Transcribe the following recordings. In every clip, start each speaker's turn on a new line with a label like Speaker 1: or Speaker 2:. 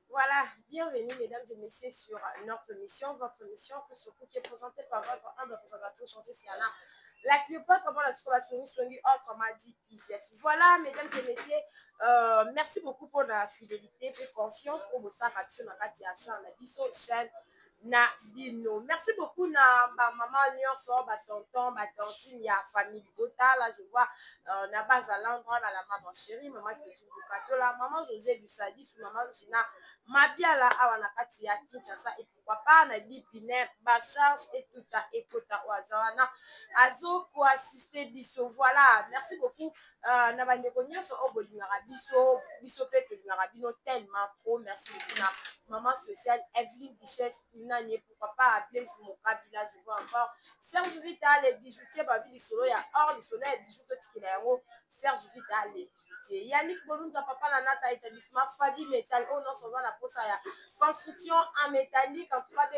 Speaker 1: Voilà, bienvenue mesdames et messieurs sur notre mission, votre mission, qui est présentée par votre humble présentatrice Chancée Siana. La Cléopâtre, moi, la Songi, autre m'a dit IGF. Voilà, mesdames et messieurs, merci beaucoup pour la fidélité et confiance pour votre action dans la chaîne Nabino. Merci beaucoup na maman nyonso ba tonton ba tantine ya famille Bota là je vois na base à l'endroit la maman chérie maman qui la maman José du Sadis maman Gina Mabia là awana kati ya Kinshasa et pourquoi pas na Bipine ba charge et tout à ekota wazawana azo ko assister biso. Voilà, merci beaucoup na bandeko nyonso obolingaka biso pe tolingaka bino tellement trop. Merci beaucoup na maman sociale Evelyne Duchesse. Pourquoi pas appeler mon Kabila, je vois encore Serge Vital, les bijoutiers, Babi Solo, il y a or les soleils, les bijoutiers qui sont Serge Vital, les bijoutiers. Yannick Bolunza, papa, la nata, établissement Fabi Métal, oh non, sans la poste, il y a construction en métallique, en tout cas,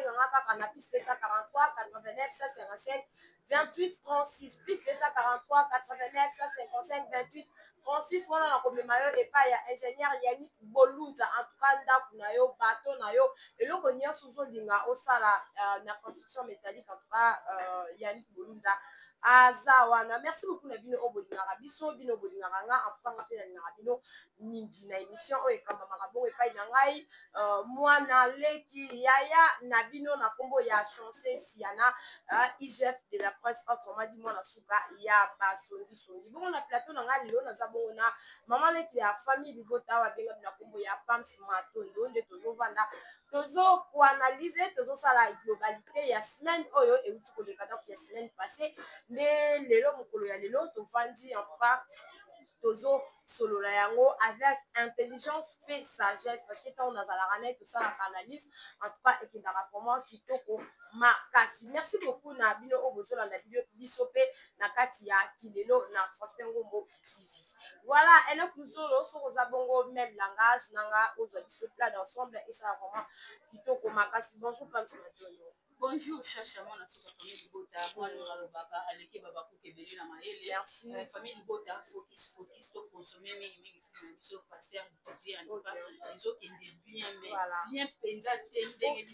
Speaker 1: on a piste 143, 89, 155, 28, 36, piste 143, 89, 155, 28, 36, voilà, on a comme maillot et pas, il y a ingénieur Yannick Bolunza, en tout cas, là, on a yo, bateau, on a yo, et là, on y a sous au sala la construction métallique en tout cas Yannick Bolunza azawana. Merci beaucoup na bino obolingaka biso bino bolingaka nga en tout cas ngapela ngaka bino ningi na émission oyo kamba makabo epai na ngai mwana leki yaya na bino na kombo ya Chancée Siana IGF de la presse autrement dit mwana suka ya basongi bongo na plateau na ngai lelo naza bongo na maman leki ya famille Libota wa benga na kombo ya Pams Matondo nde tozovanda tozo pour analyser tozo ça la globalité ya semaine oyo et uti ko lekada ya semaine passée mais lelo mokolo ya lelo to vandi en pas tozo solo la yango avec intelligence et sagesse parce que quand on a la ranette tout ça la analyse en tout cas et qui n'a vraiment kitoko makasi. Merci beaucoup na bino obozo la vidéo bisope na kati ya kilelo na Faustin Ngombo TV. Voilà, et donc nous sommes au même langage nanga aux bisope là d'ensemble et ça vraiment kitoko makasi. Bonjour Pam Simatonio.
Speaker 2: Bonjour, Chacha, moi, je suis famille Libota. Moi, je suis allé à Babakou Kebele na Maele.
Speaker 1: Merci.
Speaker 2: Famille Libota, focus, to consommer, mais ils pasteur Didier, en tout cas, ils ont bien, mais bien pensa, tendé,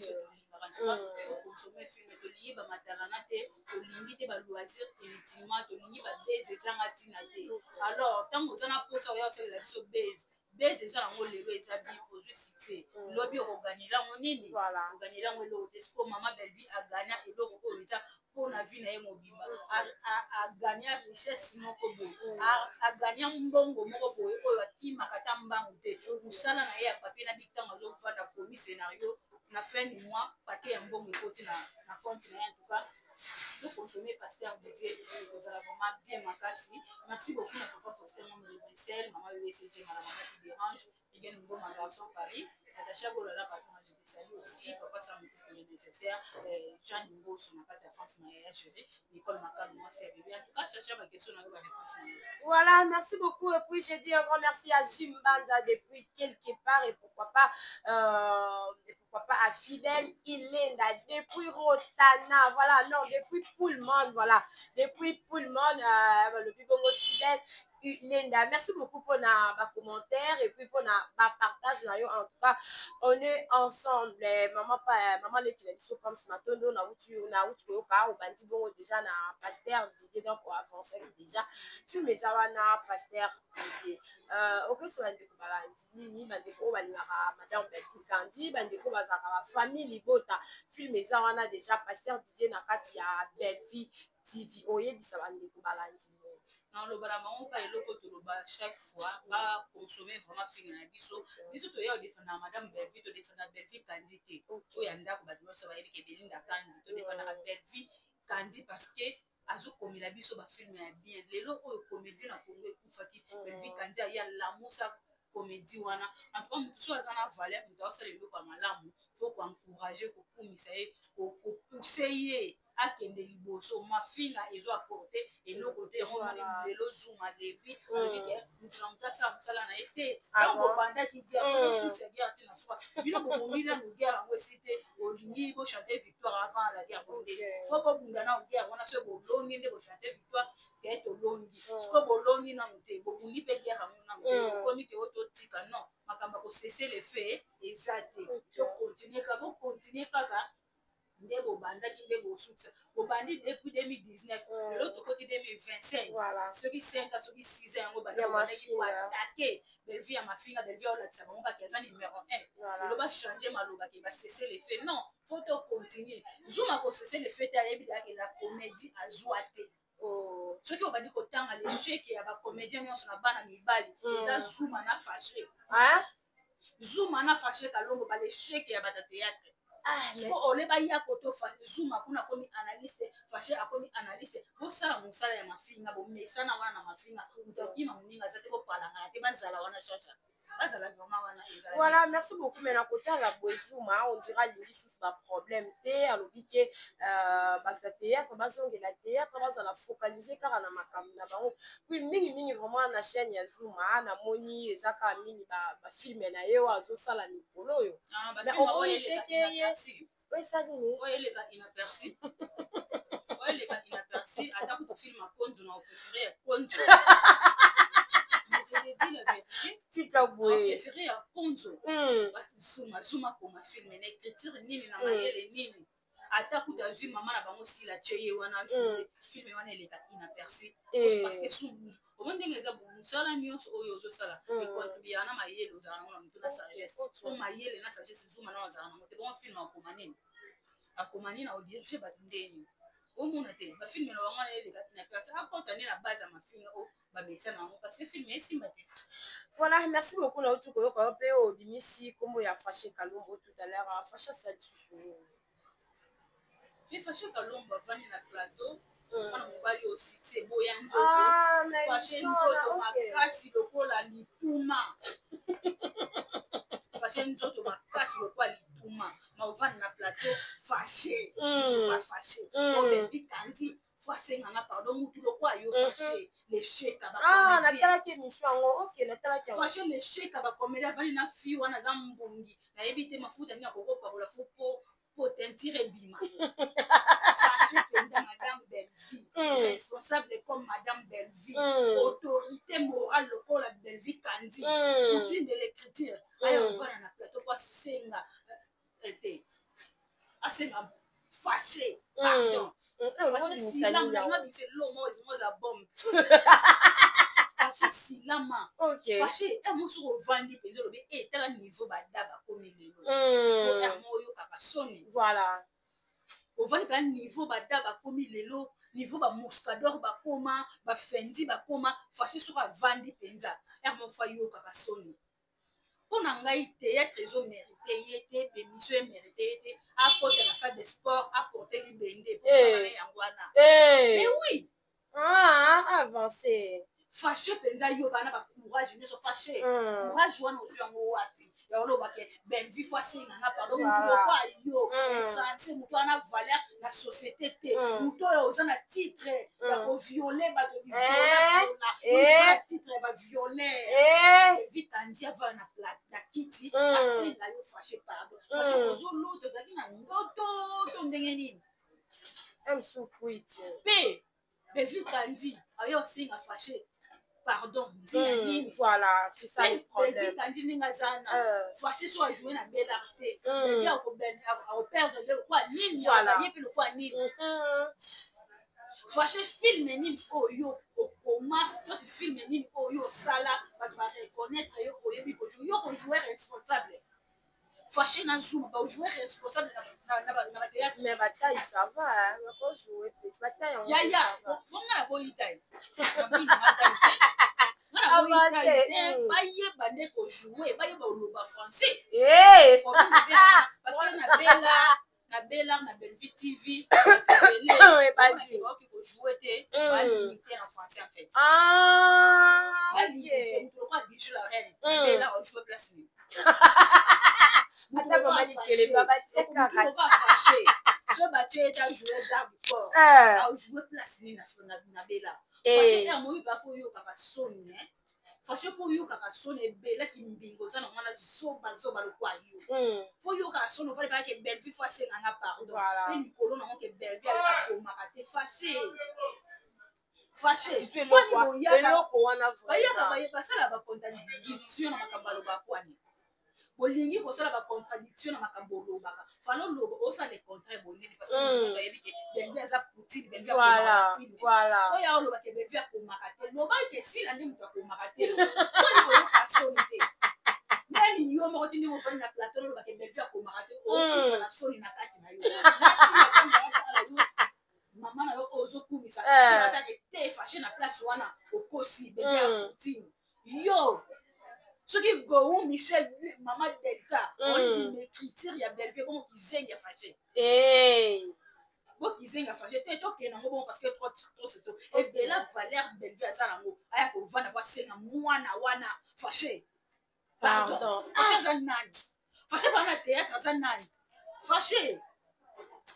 Speaker 2: consommer film, to lié, ba matalanate, to limite, ba loisir, inutilement, to lié, ba baiser, zangatinate. Alors, tant que vous en avez posé, vous avez la base. Base eza nango lelo eza bien ozwi succès lobi okoganyela ngo nini okoganyela ngo eloko te siko mama belvi aganya eloko oyo eza mpona vi na ye mobimba aganya richesse moko boye aganya mbongo moko boye oyo akimaka ta mbangu te mosala na ye ya papie na bitango azovanda komi scénario na fin du mois pake ya mbongo ekoti na compte na ye en tout cas de consommer pasteur Didier vous allez vraiment bien makasi. Merci beaucoup à papa Faustin de Bruxelles, maman USG, maman qui dérange, et bien nous ma garçon Paris. Natacha Bolala, papa, je te salue aussi. Papa, ça me fait nécessaire. Jean Nimbo, sur ma patte à France, ma géré. Nicole Macal, moi, c'est bien. En tout cas, chercher ma question dans le défense.
Speaker 1: Voilà, merci beaucoup. Et puis, j'ai dit un grand merci à Jim Banza depuis quelque part. Et pourquoi pas à Fidèle Ilenda, depuis Rotana, voilà, non, depuis Pullman, voilà, depuis Pullman, le plus bon Fidèle Ilenda. Merci beaucoup pour ma commentaire et puis pour ma partage. En tout cas, on est ensemble. Maman, les filles, comme ce matin, on a eu bon déjà na pasteur Didier donc pour avancer déjà. Tu me zawana pasteur Didier. Ok, so bande ko balandi nini bande ko balingaka madame Betty Kandi bande ko bazaka famille Libota. Film zawana déjà pasteur Didier na kati ya Belvi TV. Oye bisa bande ko balandi.
Speaker 2: Non, le balaman ka eloko toloba chaque fois ba consommer vraiment film na biso to ya défendre madame Belvi to défendre Belvi Kandi te to ya ndako ba so ba yebi ke Belinda Kandi to défendre Belvi Kandi parce que azo komela biso ba film ya bien lelo oyo comédie na Congo ekufaki Belvi Kandi ya la musa comédie wana en tout cas mutu so azana valeur mutu asala eloko ya malamu faut ko encourager ko kumisa ye ko pousser ye akende liboso mafinga ezo apporter eloko te yango moni lelo zuma lebi alobike mutu na mutu asala mosala na ye te ntango obandaki guerre osusa guerre ntina swa bino bomomila no guerre yango esi te olingi bochante victoire avant la guerre bonde fo bobunda na guerre wana so bolongi nde bochante victoire ke tolongi siko bolongi nanu te bobundi mpe guerre yango nanu te okomi ke ototika non makambo akosese le fait eza te tokontinue kaka nde bobandaki nde bosukisa bobandi depuis 2019 lelo tokoti 2025 soki 5 ans soki 6 ans yango bandaki koatake belvi ya mafinga belvi aolakisa bango kaka eza numéro 1 lelo bachange maloba ke basese le fait non faut tokontinue zuma kosese le fait te ayebi dake la comédie azwa te soki obandi kotanga l'échec ya bacomédien nyonso na bana mibali eza zuma na fashe zuma na fashe kalongo balesheke ya bata théâtre so oleba ya koto zuma kuna komi analyste fashe akomi analyste bosala mosala ya mafinga bomesana wana na mafinga mutokima moninga za te kopalanga te bazala wana chacha bazala vraiment wana ezala
Speaker 1: voilà merci beaucoup mais na kotala bozuma on dira lingi susu ba problème te alobi ke bata théâtre bazongela théâtre bazala focaliser kaka na makambo na bango puis mingi vraiment na chaîne ya zuma na moni ezaka mingi ba film na ye oyo azosala mikolo oyo mais omoni teke ye ça nini
Speaker 2: oyeleka inaperçu oyeleka inaperçu ata kutu film akonzo na opréféré akonzo
Speaker 1: tika boye
Speaker 2: préféré ya konzo zuma koma film na écriture nini na mayele nini ata kutu azwi mama na bango sila cheye wana film wana eleka inaperçu parce que sous omoni ndenge eza mosala nyonso oyo ozosala econtribua na mayele ozala nango na motu na sagesse po mayele na sagesse zuma na ozala nango te bongo film akoma nini akoma nini aodirige bato ndeni omona te bafilme na bango wana eleka inaperçu akota nde na base ya mafilme oyo babekisana yango parce que filme esimba te.
Speaker 1: Voilà, merci beaucoup na utu koyo koyo pe obimisi kombo ya Fashe Kalombo tout à l'heure Fashe sali susu
Speaker 2: puis Fashe Kalombo avandi na plateau mwana mobali aussi ti eboya nzoto Fashe nzoto makasi lokola lituma Fashe nzoto makasi lokola lituma maovandi na plateau Fashe Fashe Belvi Kandi Fasenganga pardon mutu lokwa yo Fashe les chèques ba comédien
Speaker 1: natalaki émission ngo OK natalaki
Speaker 2: Fashe les chèques ba comédien vali na fi wana za mbongi na yebite mafuta ni akoko pakola fupo potentire bima. Fâché pendant Madame Belleville, responsable comme Madame Belleville, autorité morale pour la Belleville Kandi, outil de l'écriture. Alors on va dans la plateau pour senga asenga fâché, pardon. Fâché silama, c'est l'homme aux bombe. Fâché silama. Fâché et mon sur vandi pédalo et tel niveau badaba comme il est.
Speaker 1: Voilà.
Speaker 2: Au vandi pas niveau badaba comme il est niveau ba moscador ba koma ba fendi ba koma fâché sur vandi penza et mon fayo papa soni. On a ngai théâtre ils ont mérité yete émission mérité apporter la salle de sport apporter les bende pour ça yangwana. Mais oui.
Speaker 1: Avancé.
Speaker 2: Fâché penza yo bana ba courage ne so fâché. Courage wana ozu yango wapi. Ya lo ba ke ben vie fois singa na pardon pas yo sensé muto na valeur na société te. Muto yo ozana titre ya ko violer ba de violer na titre ba violer. Vite andi ava na plate na kiti assez la yo fâché pardon. Parce que ozo l'autre zaki na ngoto ndenge nini.
Speaker 1: Msukuiti.
Speaker 2: P vite andi ayo singa fâché. Pardon,
Speaker 1: voilà, c'est ça le problème.
Speaker 2: Fâché soit jouer la belle arté. Au perdre le quoi, le quoi, fâché film ni oyo comment soit film ni oyo sala va reconnaître yo oyebi ko jouer responsable. Fâché na zoom ba jouer responsable na théâtre
Speaker 1: mais bataille ça va hein, on peut jouer plus bataille on
Speaker 2: ya on a boy taille. Baye bande ko jouer baye ba oloba français parce que na Bella na Belleville TV ba di ko jouer te ba limiter en français en fait OK on doit bijoux la reine Bella on joue place ni
Speaker 1: ata mama likele baba teka
Speaker 2: on va fâcher so ba teta jouer d'art fort a jouer place ni na Bella fâcher à moi ba faut yo kaka soni hein fâché pour yo kaka soni Bella ki mbingo za na mwana zoba le kwa yo faut yo kaka soni fallait pas que Belleville fois c'est nga pardon et Nicolo na que Belleville a ko makate fâché
Speaker 1: tu es loko wana
Speaker 2: vraiment ba sala ba contradiction na makambalo ba kwani bolingi ko sala ba contradiction na makambo lobaka falo lobo o sa le contraire bonini parce que vous avez dit que Belleville za poutine Belleville
Speaker 1: voilà
Speaker 2: so ya loba ke Belleville ko makate loba ke si la ndi muta ko makate ko ni ko sonité mais ni yo mo tindi mo na plateau loba ke Belleville ko makate o ko na soni na kati na yo mama na yo ozo kumisa si ata ke te fâché na place wana o kosi Belleville poutine yo ce qui go Michel maman Delta on écriture ya Belleville bon qui zenga fâché bon qui zenga fâché te to ke na bon parce que trop c'est tout et Bella Valère Belleville ça na ngo aya ko vana kwa senga mwana wana fâché pardon fâché ça nani fâché pas na théâtre ça nani fâché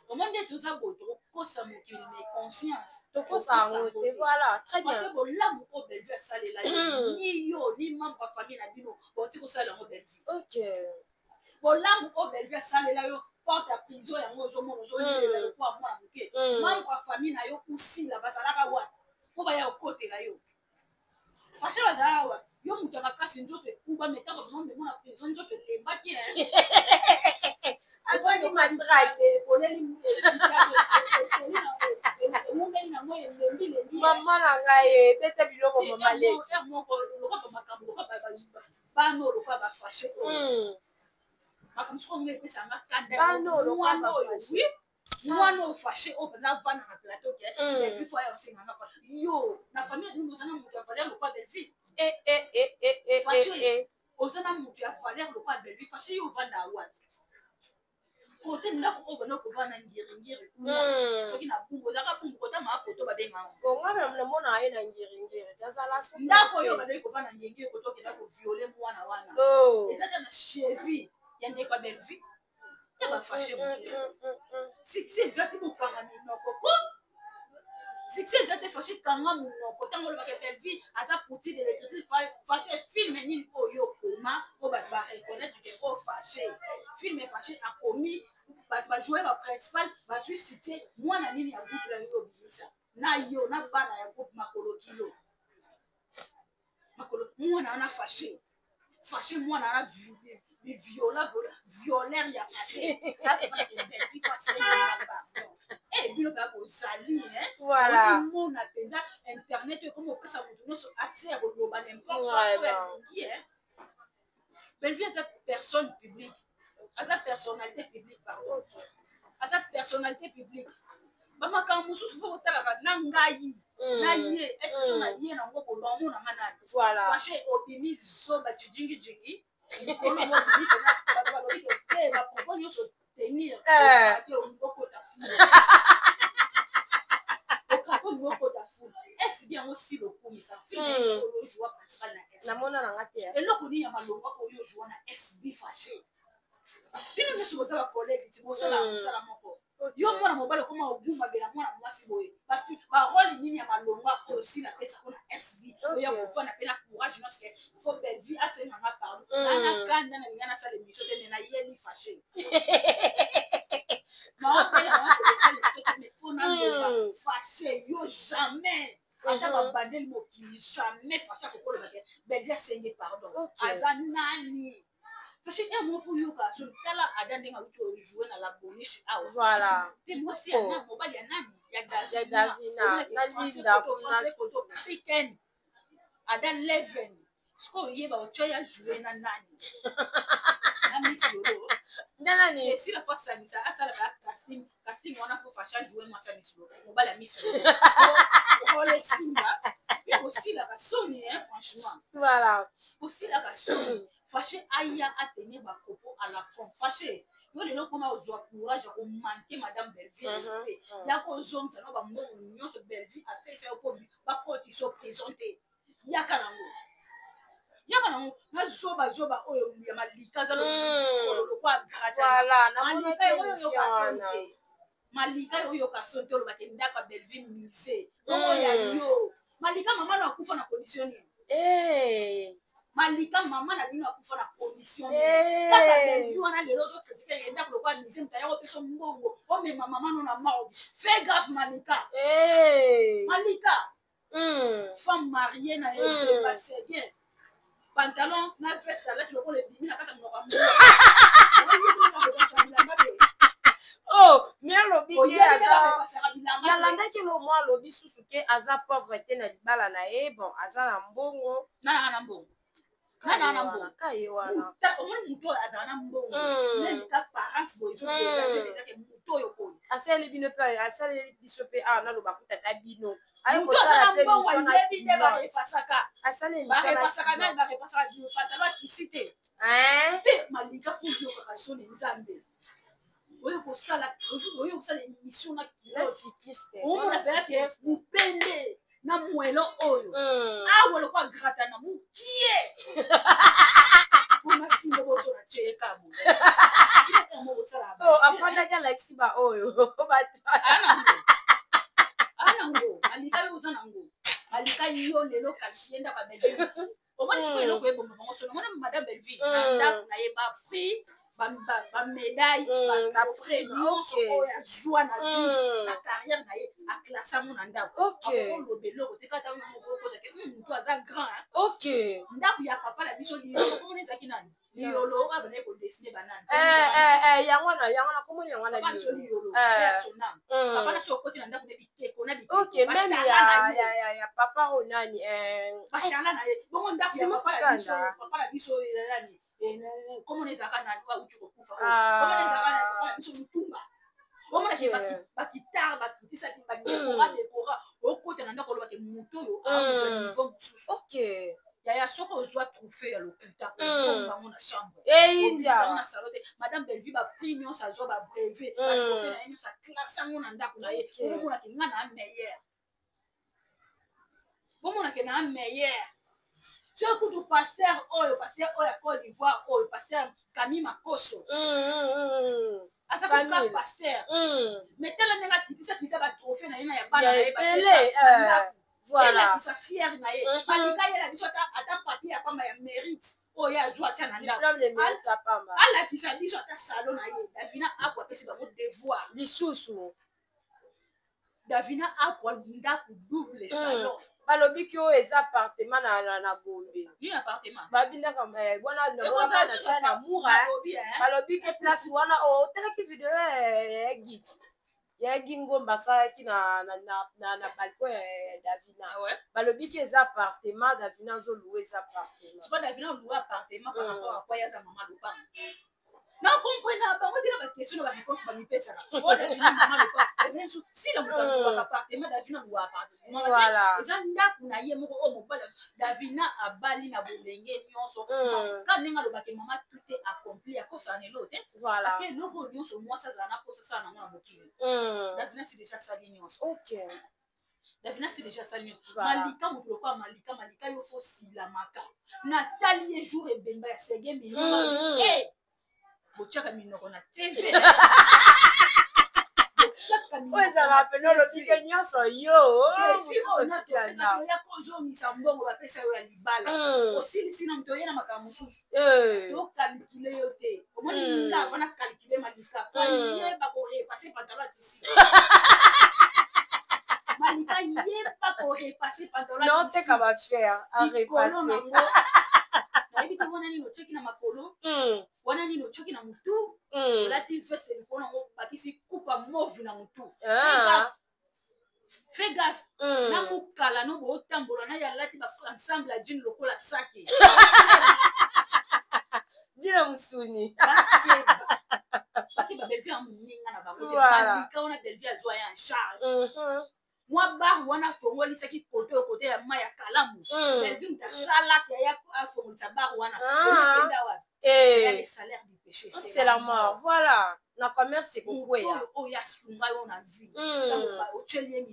Speaker 2: au monde tout ça beau ko ça mo qui me conscience
Speaker 1: to ko ça et voilà très bien
Speaker 2: parce que là mon Belleville ça là ni yo ni membre famille na bino bon ti ko ça là mon Belleville
Speaker 1: OK
Speaker 2: bon là mon Belleville ça là yo porte à prison ya ngo zo mo zo ni ko moi muke membre famille na yo aussi là bazala ka wa ko ba ya côté là yo fâché bazala wa yo mutu makasi nzoto kuba meta ko non mais mon prison nzoto lemba ki
Speaker 1: azwaki madrake mama na ngai bete biloko mama leki
Speaker 2: mwana ofashe opena vana na plateau ke Belleville fois ya osenga na yo na famille nous ozana mutu ya Valère lokwa Belleville ozana mutu ya Valère lokwa Belleville fashe yo vanda awati côté ndako ko bana ko vana ngiri soki na bungo zaka bungo kota ma koto ba benga
Speaker 1: ngo na mona aye na ngiri zazala so
Speaker 2: ndako yo bana ko vana ngiri ko to ke na ko violer mwana wana ezaka na cheville ya ndeko Belleville ya ba fâché si exact mo kanga ni noko ko si exact fâché kanga mo noko tango ba ke Belleville aza pouti de l'écriture fâché film ni oyo koma o ba reconnaître que o fâché film fâché a commis bajouer baprincipal bazwi cité mwana nini ya groupe na yo obimisa na yo na bana ya groupe makolo kilo makolo mwana wana fâché mwana wana violeur ya fâché bino kaka kozali mona mpenza internet oyo komi opesa moto nyonso accès ya koloba n'importe Bellevue aza personne publique aza personnalité publique pardon aza personnalité publique bamakambo mosusu fo kotalaka na ngai na ye est-ce que na ye nango kolwa omonanga nani fashe obimi zoba jijingijingi likolo mobimi bato balobi te bapropos nyonso tenir okota fou est-ce bien aussi lokumisa film joie principal na S
Speaker 1: namona nanga te
Speaker 2: eloko nini ya malonga oyo joie na SB fashe bino nyonso bozala collègue ti bosala mosala moko yo mwana mobali okoma ogumbabela mwana mwasi boye barole nini ya malonga oyo osi napesa mpona SB oya kofanda mpe na courage noske fo Bellevue asenganga pardon nanakanda na linga nasala émission te me nayeli fashe fâché yo jamais ata babandeli mokili jamais fâché akokoloba te Bellevue asenge pardon aza nani fâché e moko yoka so tala ada ndenge awuti ojoue na la boniche awa
Speaker 1: voilà
Speaker 2: mpe mwasi ya nani mobali ya nani ya
Speaker 1: Davina na Linda
Speaker 2: photo piken ada 11 sikoyo oyeba otyo ya joue na nani na Miss Lolo
Speaker 1: nani
Speaker 2: esila fo asalisa asalaka casting wana fo fasha joue mwasi ya Miss Lolo mobali ya Miss Lolo olesinga mpe osilaka soni franchement
Speaker 1: voilà
Speaker 2: osilaka soni fashe aya atenir bapropos à la con fashe yo lelo koma ozwa courage ya komanke madame Bellevue respect ya kozongisa no bambongo nyonso Bellevue apesa yo mpo bakotisa oprésente yaka nango nazoba oyo ya malika aza lokwa malika oyo kaso te olobake ndako ya Bellevue mise ongo ya yo malika mama na akufa na condition nini malika mama na bino akufa na condition nini kaka Bellevue wana lelo ozokritika ye ndako lokwa mise mutaya opesa mbongo omema mama no na morgue fait grave malika femme mariée na ye passé bien pantalon na veste la tu le dimi na kata mnoka mbongo
Speaker 1: oh mais lobi ke aza yalandaki lo mwa lobi susu ke aza pauvre te na libala na ye bon aza na mbongo
Speaker 2: na mbongo
Speaker 1: kaye wana
Speaker 2: omoni mutu oyo azala na mbongo neta parence boyeso ke mutu oyo koyo
Speaker 1: asaleli bino mpe asaleli biso mpe awa naloba kutata bino
Speaker 2: malika fuyokaka soni nzambe oyo kosala émission na kiloomona mupende na mwelo oyo awa lokwa grata na mukie onasinga bozona ceyekamo
Speaker 1: afandaki alakiba oyo
Speaker 2: anango malika yo oza nango malika yo lelo kasi yenda ka Bellevue omoni siko eloko ebomba bango sono omoni madame Bellevue na ndako na ye baprix bamédaille bafrais nyonso oyo azwa na vie na carrière na ye aklasango na ndako akoloba eloko te kata oyo mokokozake mutu aza grand ndako ya papa na biso liolo komona ezalaki nani liolo abanaye kodesine banani
Speaker 1: yango na komoni yango na
Speaker 2: biso liolo sonam papa na so okoti na ndako na bikeko na bikeko
Speaker 1: meme ya papa oyo nani
Speaker 2: bashala na ye bongo ndako ya papa na biso nani komona ezalaka nani wauti kokufa komona ezalaka na papa na biso mutumba omonaki bakitare bakitisaki badekora okota na ndako olobaki moto oyo niveau mosusu yaya soki ozwa trophée ya lokuta bango na chambre na salon te madame Bellevue baprix nyonso azwa babrevet batrophée na ye nyonso aklasse yango na ndako na ye omonaki nga na meilleur bomonaki na meilleur soki kutu paster oyo ya Côte d'Ivoire oyo paster Camille Makoso azaka paster mais tala ndenge akitisa batrophée na ye na ya bana na ye sa fière na ye malika ye la biso ata papier ya femme ya mérite oyo azwa tia na ndako
Speaker 1: diplôme de mérite ya pamba
Speaker 2: alakisa biso ata salon na ye Davina akwa apesi bango devoir
Speaker 1: lisusu
Speaker 2: Davina akwa ndako double salon
Speaker 1: balobi ki oyo eza appartement na Gombe
Speaker 2: ni appartement
Speaker 1: babindaka wana na chaîne amour balobi ke place wana otelaki video ya giti ya Ngomba asalaki na balcon ya Davina balobi ki eza appartement Davina azoluwa eza appartement
Speaker 2: soki Davina oluwa appartement par rapport à quoi yaza mama lopango na comprendre bango tina ba question na ba réponse ba mipesaka o Davina mama lopango si la moto oluwa appartement Davina oluwa appartement
Speaker 1: voilà
Speaker 2: eza ndako na ye moko o mobala Davina abali na bolenge nyonso ka ndenge alobaki mama tout est accompli à cause en elote
Speaker 1: voilà
Speaker 2: parce que eloko nyonso mwasi azala na posa sala na mwana mokili Davina c'est déjà sali nyonso
Speaker 1: ok
Speaker 2: Davina c'est déjà sali nyonso malika moto lokwa malika yo fo silamaka natali ye jour ebemba ya sege minoko botiaka minoko na tv
Speaker 1: oyo ezala pene olobike nyonso yo
Speaker 2: ya kozongisa mbongo bapesa yo ya libala osilisi na moto oye na makambo mosusu tokalikile yo te omoni nga avana kalikile malika yeba korepase pantalon atisi malika yeba korepase pantalon
Speaker 1: non teka bafere arepase
Speaker 2: nayebi te wana nini otyoki na makolo wana nini otyoki na mutu olati veste likolo nango bakisi kupa move na mutu fais gaffe na mokala no bootambola na ya lati ensemble ya jean lokola sake
Speaker 1: jina musuni
Speaker 2: bakeba belvi ya moninga na bango malika wana belvi azwa ya en charge mwa bar wana afongolisaki kote oyo kote ya ma ya kalamu belvi mutu asalaka ya afongolisa bar wana okenda wapi ya le salaire du péché
Speaker 1: c'est la mort voilà na commerce ekokweya
Speaker 2: oyo asunga yo na vie otyeli ye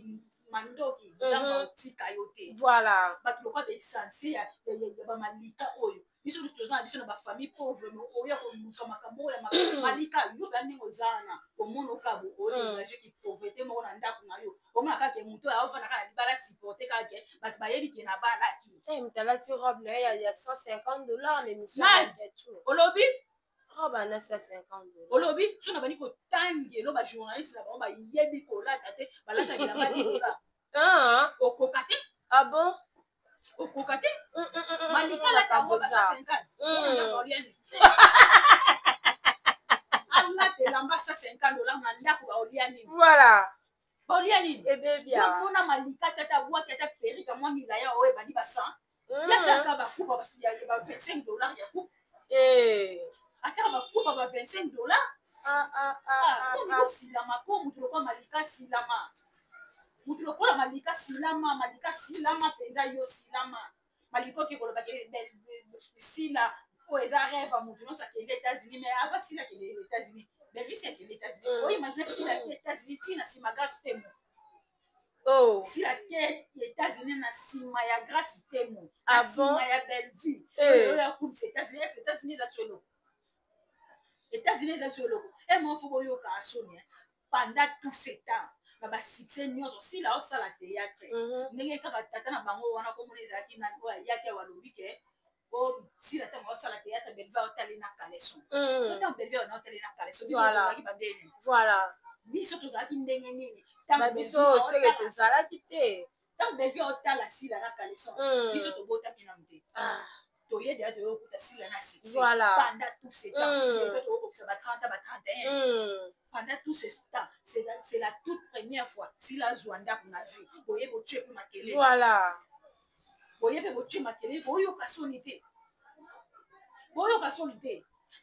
Speaker 2: mandoki ntango otika yo te
Speaker 1: voilà
Speaker 2: bato lokwa baesense ya bamalika oyo biso toza na biso na bafamille pauvre oyo koluka makambo oyo ya malika yo bya ndenge ozana omona okabo oyoelageki pauvreté moko na ndako na yo omona kaka moto aovanda kaka libala supporte kaka bato bayebi ke na balaki
Speaker 1: moto alati robe na ye ya $150 na émission
Speaker 2: olobi
Speaker 1: robe na $150
Speaker 2: olobi so na bani kotangelo bajournaliste na bango bayebi kolata te balata bilamba $10 okoka te
Speaker 1: ah bon
Speaker 2: okoka te malika latango ba 150 alata elamba $150 na ndako baolia nini
Speaker 1: voilà
Speaker 2: baolia nini
Speaker 1: ebebia
Speaker 2: omona malika ti ata bwaki ata perika mwa milaya oyo ebandi ba 100 yataka bakupa ba $25 ya kupa ataka bakupa ba $25 osilama po mutu lokwa malika silama mutu lokola malika silama mpenza yo silama malika oki kolobaki sila oyo eza rêve ya mutu nyonso akende États-Unis mais ava sila akende États-Unis bevisi akende États-Unis oimagine sila ake États-Unis ntina nsima grâce temo sila ke États-Unis na nsima ya grâce temo na nsima ya bellevue oyo ya kumisa États-Unis est-ce que États-Unis eza biso eloko États-Unis eza biso eloko mo fo boyoka asoni pendant tout ce temps na basuccès nyonso sila osala théâtre ndenge kaka tata na bango wana komona ezalaki na oyo ayaki balobi ke sila ntango osala théâtre belva otali na kaleson so ntango belva ona otali na kaleson biso tozalaki bandeni
Speaker 1: voilà
Speaker 2: biso tozalaki ndenge nini
Speaker 1: biso seke tozalaki te
Speaker 2: ntango belva otala sila na kaleson biso tobotami na mute toyede ya toyokuta sila na succès pendant tout ce temps tokokisa ba 30 ba 31 pendant tout ce temps c'est la toute première fois sila azwa ndako na vie boye botie mpe makele
Speaker 1: voilà
Speaker 2: boye mpe botie makele boyoka soni te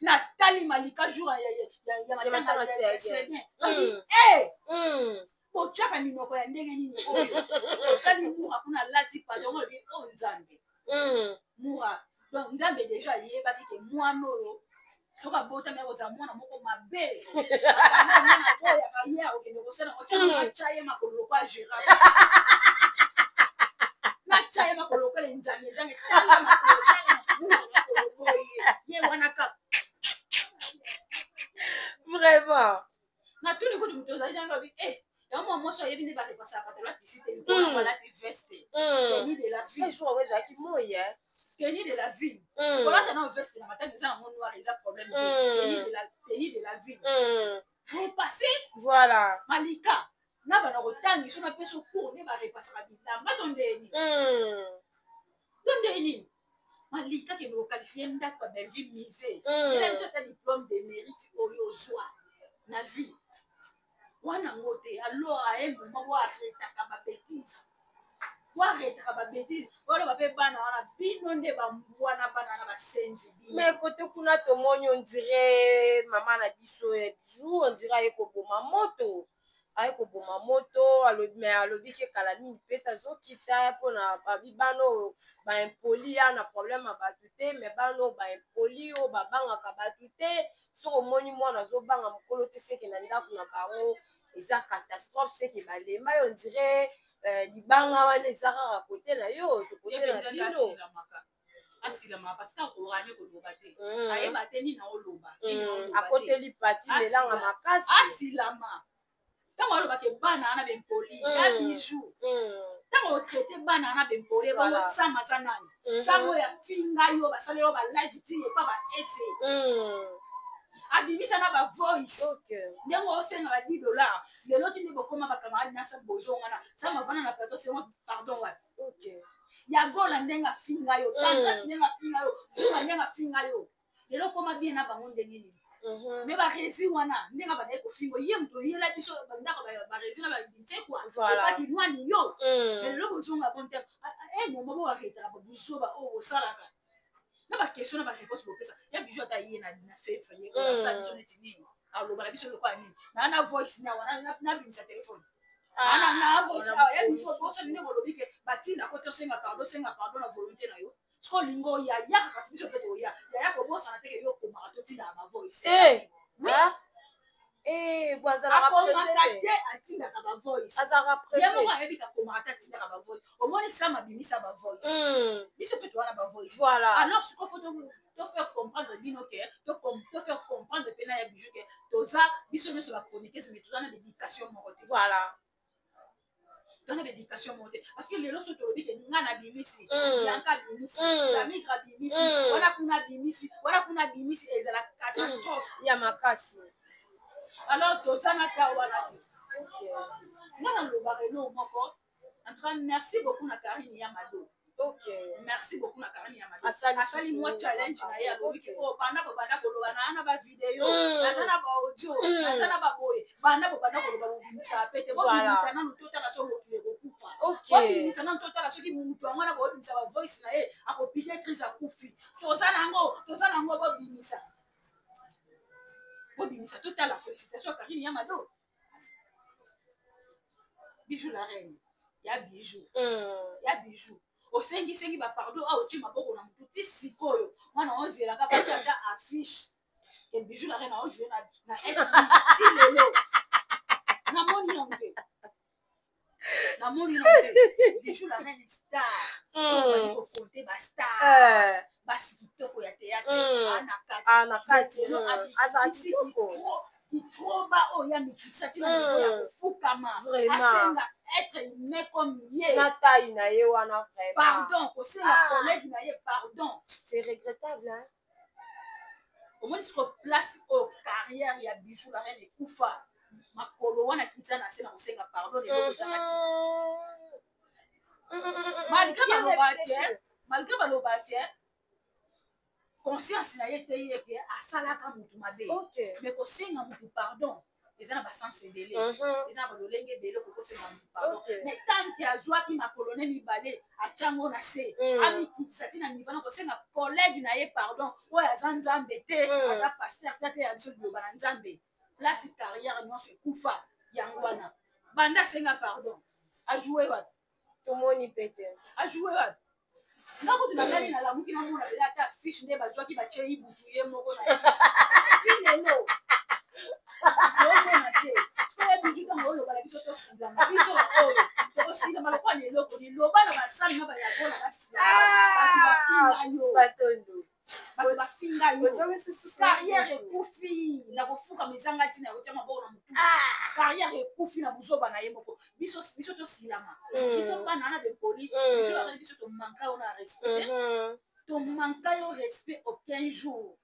Speaker 2: natali malika jour ya matanga botiaka minoko ya ndenge nini oyo otali mura kuna alati pardon olobi oyo nzambe mura donc nzambe déjà ayebaki ke mwana oyo soki abotami akozala mwana moko mabe oyo akaya okende kosala otya ye makolo lokwa gérard natya ye makolo lokola nzambe ye wana kaka
Speaker 1: vraiment
Speaker 2: natuni kuti moto ozali jangobi yango mwasi oyebi nde balepasaka patalo atisi te likolo balati veste teni de la vie
Speaker 1: ezalaki moye
Speaker 2: tenue de la ville. Voilà, dans veste, la matin, ils ont noir, ils ont problème. Tenue de la ville. Repasser.
Speaker 1: Voilà.
Speaker 2: Malika. Na bana kotangi so na peso cours ne ba repasser la bilamba tondeni. Tondeni. Malika qui me qualifié ndako ba vie misée. Il a juste un diplôme de mérite au soir. Na vie. Wana ngote alors à un moment wa arrêter ka bêtise. Wa arrêter ka bêtise. Wala ba pe bana wana bino nde ba mwana bana na ba senzi.
Speaker 1: Mais côté kuna tomoni on dirait maman na biso jour on dirait eko boma moto. Aiko boma moto mais alobi ke kalami peta zokita pona babano ba impoli na problème abatu te mais bano ba impoli o babanga ka batu te soko moni mwana zo banga mokolo te seke na ndako na bango eza catastrophe seke balema on dirait libanga wana ezaka côté na yo to côté na bino
Speaker 2: asilama parce que orane koloba te ayeba te ni na oloba
Speaker 1: akoteli pati melanga makasi
Speaker 2: asilama. Tant on va que bana na bempoli ya bijou tant on traiter bana na bempoli bango sama sanani samo ya finga yo basale yo ba live ti e pa ba ese abimisa na ba voice ndengo osenga ba $10 le loti ni bokoma ba camarade na sa bozonga na sama bana na plateau c'est moi pardon wa ya gola ndenga finga yo tanga ndenga finga yo zuma ndenga finga yo le lokoma bien na bango ndengini. Mais ba rési wana ndenga ba ko fingo yem to yela biso ba ndako ba rési na ba binte quoi pas ki nwani yo mais le bozonga bon terme mo mo wa ketara ba biso ba o salaka na ba question na ba réponse bo pesa ya bijo ta yena na fefa ye ko sa biso neti nini alo ba biso le kwa nini na voice na wana na bimisa téléphone na voice ya biso bo sa nini mo lobi ke batina ko to senga pardon na volonté na yo. Lingo ya kasi biso pe ya ko bosa na teke yo ko marato tina ma voice
Speaker 1: bwazala
Speaker 2: représenter atina ka ba voice
Speaker 1: azara
Speaker 2: représenter ya mo ebi ka ko marata tina ka ba voice au moins ça ma bimisa ba voice biso pe to na ba voice
Speaker 1: voilà
Speaker 2: alors ce qu'on faut te faire comprendre bino que te faire comprendre pe na ya bijou que toza biso ne se va chroniquer c'est mais toza na éducation mo côté
Speaker 1: voilà
Speaker 2: dans l'éducation montée parce que les gens se trouvent que nous avons bimisi yanka bimisi samigra bimisi voilà kuna bimisi et c'est la catastrophe
Speaker 1: ya makasi
Speaker 2: alors tout ça n'a qu'à voilà non le barrelo moko en tout cas merci beaucoup na Karine Yamado merci beaucoup na Karine Yamado asali moi challenge na ya lobi ke o banda ko loba na ba video na ba audio na ba boye banda ko loba sa pete bo bisa na tota la so mokile ko kufa bisa na tota la so ki mutu ngwana bo bisa ba voice na e akopike crise akufi toza nango bo bisa tota la félicitation à Karine Yamado bijou la reine ya bijou osengi ba pardon ochi maboko na mutu ti sikoyo mwana ozela ka pata da affiche et bijou la reine na jouer na SB ti lelo na moni non bijou la reine star so ko fonte ba star ba sikitoko ya théâtre ana kati Kitroba oya mikisa tina ya kufukama asenga être humain comme ye
Speaker 1: na taille na ye wana vraiment
Speaker 2: pardon ko c'est la collègue na ye pardon
Speaker 1: c'est regrettable hein
Speaker 2: au moins sur place au carrière ya bijou la reine kufa makolo wana kitsa na sena kosenga pardon et donc ça mati malgré baloba conscience na ye te ye ke asalaka mutu mabe mais kosenga mutu pardon eza na basens ebele eza na balolenge ebele kokosenga mutu pardon mais tant que azwaki makolo ne mibale atiango na se amikitisa ntina mivana kosenga collègue na ye pardon oyo aza nzambe te aza paster te ya biso liloba na nzambe place carrière nyonso ekufa yango wana banda asenga pardon ajoue wapi
Speaker 1: tomoni pete
Speaker 2: ajoue wapi ndako tunakali na lamuki na mona bela ata fiche nde bazwaki batie ibutu ye moko na ti lelo omona te soya bizu ntango oloba na biso tosilama biso oyo tokosilama lokwa leloko liloba na basali na bayakola basilama bato bafinga yo carrière ekufi na kofuka mizanga ntina yakotia maboko na motu carrière ekufi na buzoba na ye moko biso tosilama biso bana na bepoli biso tomanga ona respecte to manka yo respect aucun jour.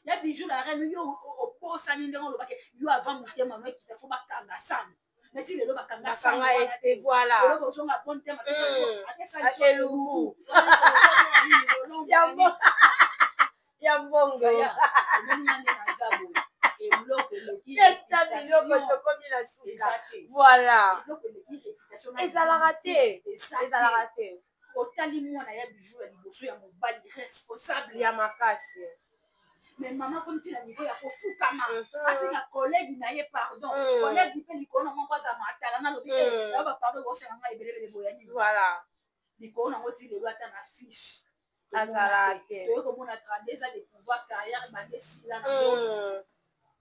Speaker 2: Ya bijou la reine yo oposani ndenge lobake yo avant motema no ekita fo bakanga sana. Mais tu lelo bakanga sana
Speaker 1: et voilà.
Speaker 2: Lelo bozonga bon tema pesa so atesa so
Speaker 1: elubu. Yambongo.
Speaker 2: Ya. Ndenge nazabo.
Speaker 1: Voilà. Ezalaka.
Speaker 2: Otali mwana ya bijou ya liboso ya mobali responsable
Speaker 1: ya makasi.
Speaker 2: Mais maman comme tu la niveau ya kofukama parce que collègue na ye pardon collègue pe likona mo kwaza matala na lobi ya ba pardon ko senga ebelebele boyani.
Speaker 1: Voilà.
Speaker 2: Likona ngoti le lwa ta na fiche.
Speaker 1: Azalate.
Speaker 2: To ko mona 32 ans de pouvoir carrière bandesi là.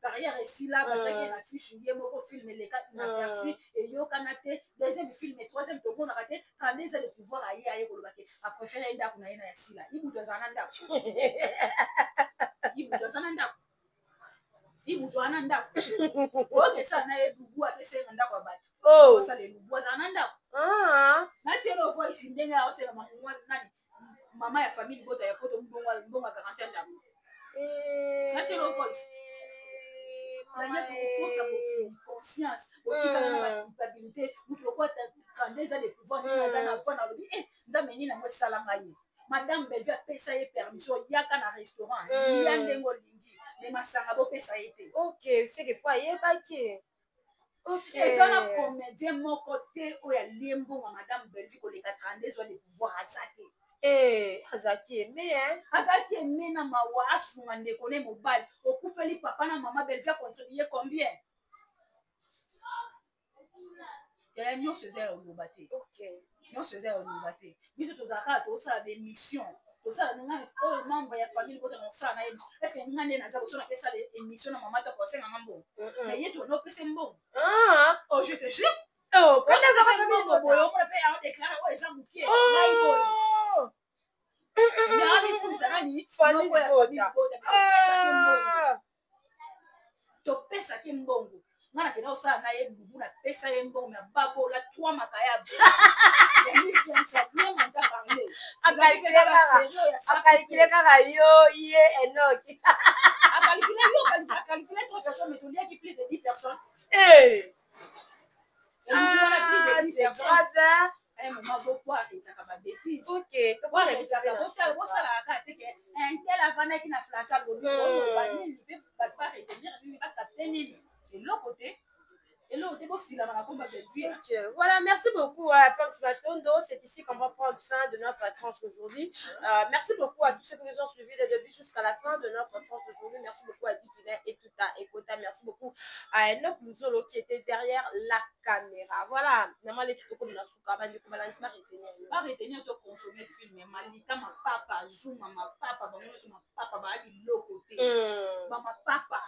Speaker 2: Carrière ici là bataki na fiche ye moko film les quatre na merci et yo kanate deuxième film et troisième to mona raté 32 ans de pouvoir aye ko lobake a préférer nda kuna ina ya sila ibu to zananda ibu to zananda ibu to ananda oke sana e dubu atese nganda kwa batu
Speaker 1: oh
Speaker 2: ça le dubu zananda na telo voice ndenga osela mamwa nani mama ya famille bota ya poto mbonga 40 ans na telo voice conscience culpabilité pourquoi quand des ans de pouvoir madame Belvia pesa ye permission yaka na restaurant ya ndengo lingi mais masanga bo pesa été
Speaker 1: OK c'est que pas yebaki OK
Speaker 2: ça na comédien mon côté o ya lembo madame Belvia ko leka 32 ans de pouvoir azate
Speaker 1: azaki aimé hein
Speaker 2: azaki aimé na mawa asunga ndeko ne mobali okufeli papa na maman Belvia contribuer combien ya nyonso eza olobate
Speaker 1: OK
Speaker 2: nyonso eza olobate biso tozalaka tosala des missions tosala nanga oyo membre ya famille kota mosala na ye est-ce que nanga nde naza kosala pesa les émissions na maman to kosenga mbongo mais ye to no pesa mbongo oh je te jure
Speaker 1: oh quand les
Speaker 2: enfants mbongo boyo on peut en déclarer oh eza mukie ngai boyo yari kunzalani
Speaker 1: famille
Speaker 2: to pesa ke mbongo ngana kena osala na ye bubu na pesa ye mbongo na babola 3 makaya
Speaker 1: akalikile kaka yo ye enoki
Speaker 2: akalikile 3 personnes mais tu dis qu'il plus de 10 personnes maman beaucoup arrêtaka ba bêtise
Speaker 1: OK to
Speaker 2: bana bizaka bosala aka teke un tel avana qui na placard lobi oyo bani libe ba pas retenir ni ba kapteni de l'autre côté et l'autre aussi la mara combat de vie.
Speaker 1: Voilà, merci beaucoup à Pams Matondo. C'est ici qu'on va prendre fin de notre tranche aujourd'hui. Merci beaucoup à tous ceux qui nous ont suivis dès le début jusqu'à la fin de notre tranche aujourd'hui. Merci beaucoup à Dipina et tout à Ekota. Merci beaucoup à Enoch Luzolo qui était derrière la caméra. Voilà. Normalement, les tutos comme la souka, bah du coup, bah l'antima retenir.
Speaker 2: Pas retenir de consommer film. Malika, ma papa, Zoom, ma papa, ma papa, bah il l'autre côté. Ma papa.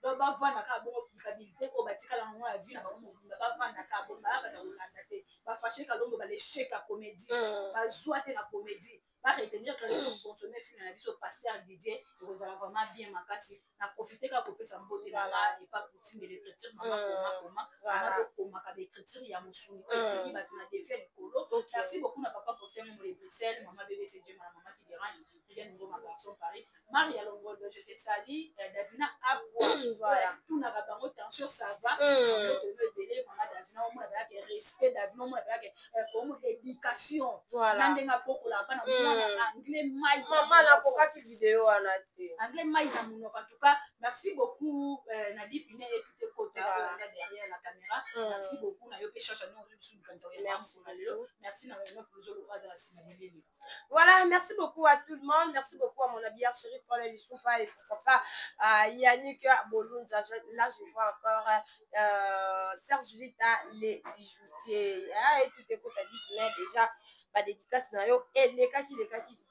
Speaker 2: Bavanda ka bongo culpabilité ko batikala ngo ya vie na bango bavanda ka bongo ba ba olanda te ba fâché ka longo ba l'échec à comédie ba joie te na comédie ba retenir que le consommer film na biso pasteur Didier rozala vraiment bien makasi na profiter ka kopesa mbote là et pas continuer les critiques maman comment on a comment ka des critiques ya musuni critique ba na défait le colo merci beaucoup na papa forcément mo les Bruxelles maman bébé c'est Dieu maman qui dérange bien nouveau ma garçon Paris Maria Longo je te salue Davina à voilà tout n'a pas tension ça va le délai maman Davina au moins avec respect Davina au moins avec comme éducation ndenga poko la bana anglais mai
Speaker 1: maman la poka qui vidéo
Speaker 2: anglais mai na mon en tout cas merci beaucoup Nadi Piné et tout tes côtés derrière la caméra merci beaucoup na yo pe cherche nous sur merci na notre toujours à la semaine.
Speaker 1: Voilà, merci beaucoup à tout le monde. Merci beaucoup à mon habillard chéri pour les Lisoupa et pourquoi pas Yannick Bolunza. Là, je vois encore Serge Vita, les bijoutiers. Et tout est côté déjà. Pas dédicace na yo et les kaki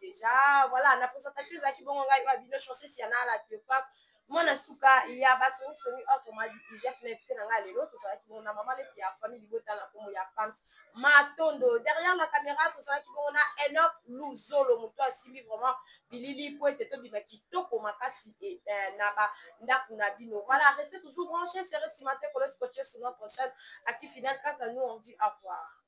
Speaker 1: déjà. Voilà, la présentation Zaki Bonga va bien chancer si y en a la qui pas. Mon asuka ya basoni soni automati IGF l'invité na ngale l'autre ça qui mona maman qui a famille libota na komo ya Pams Matondo derrière la caméra tout ça qui mona Enoch Luzolo moto asimi vraiment bilili po ete to bima kitoko makasi et naba ndakuna bino. Voilà, restez toujours branchés, c'est Simate Kolos coaché sur notre chaîne Active Final. Quant à nous on dit au revoir.